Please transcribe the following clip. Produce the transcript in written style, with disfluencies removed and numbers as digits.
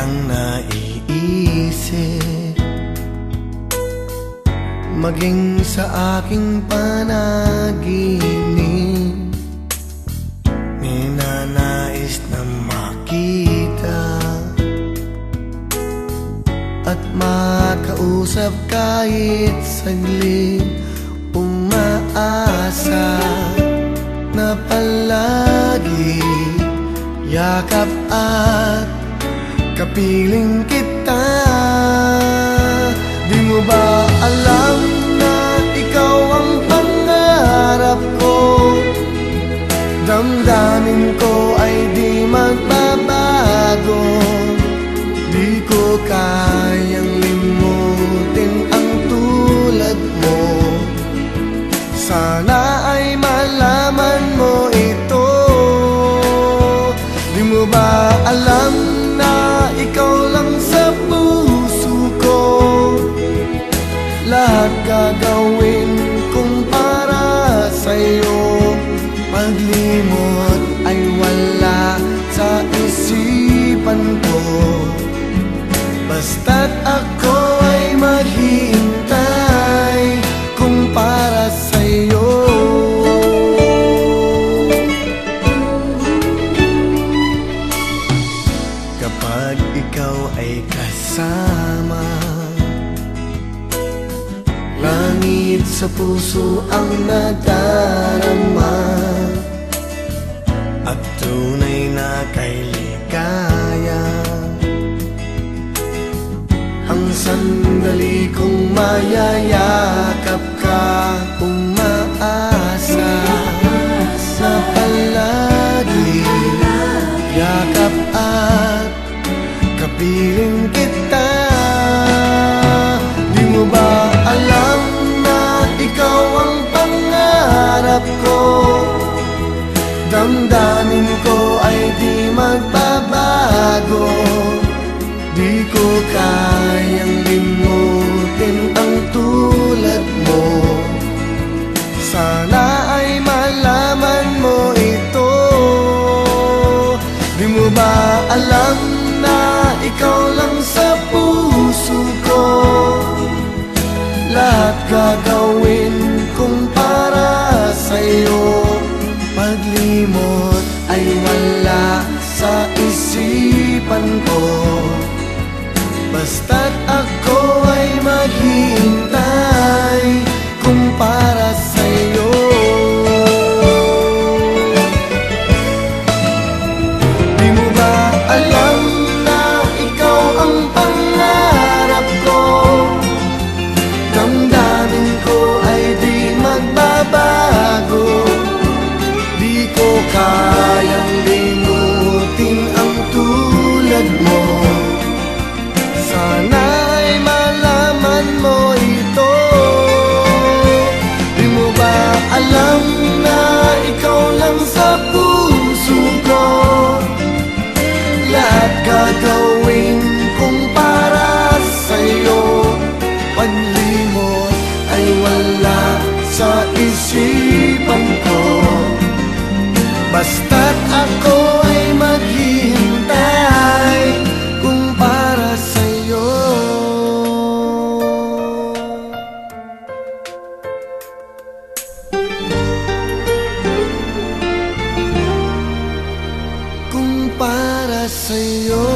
kitang naiisip, maging sa aking panaginip. Ninanais na makita at makausap kahit saglit. Umaasa na palagi yakap at kapiling kita. Di mo ba alam na ikaw ang pangarap ko? Damdamin ko ay di magbabago. Di ko kayang limutin ang tulad mo. Sana ay malaman mo ito. Di mo ba alam na ikaw lang sa puso ko? Lahat gagawin kong para sa'yo. Paglimot ay wala sa isipan ko. Basta't ako ay maghihintay kung para sa'yo. Kapag ikaw ay kasama, langit sa puso ang nadarama, at tunay na kay ligaya. Ang sandali kong mayayakap ka, umaasa na palagi yakap at kapiling kita. Di mo ba alam na ikaw ang pangarap ko? Damdamin ko ay di magbabago. Di ko kayang limutin ang tulad mo. Sana ay malaman mo ito. Di mo ba alam na ikaw lang sa puso ko? Lahat gagawin kong para sa'yo. Paglimot ay wala sa isipan ko. Basta't ako ay maghihintay kung para sa'yo. Di mo ba alam na ikaw ang pangarap ko? Damdamin ko ay di magbabago. Di ko kayang limutin ang tulad mo. Sana ay malaman mo ito. Di mo ba alam na ikaw lang sa puso ko? Lahat gagawin kong para sa'yo. Paglimot ay wala sa isipan ko. Basta't ako ay maghihintay kung para sa'yo. Kung para sa'yo.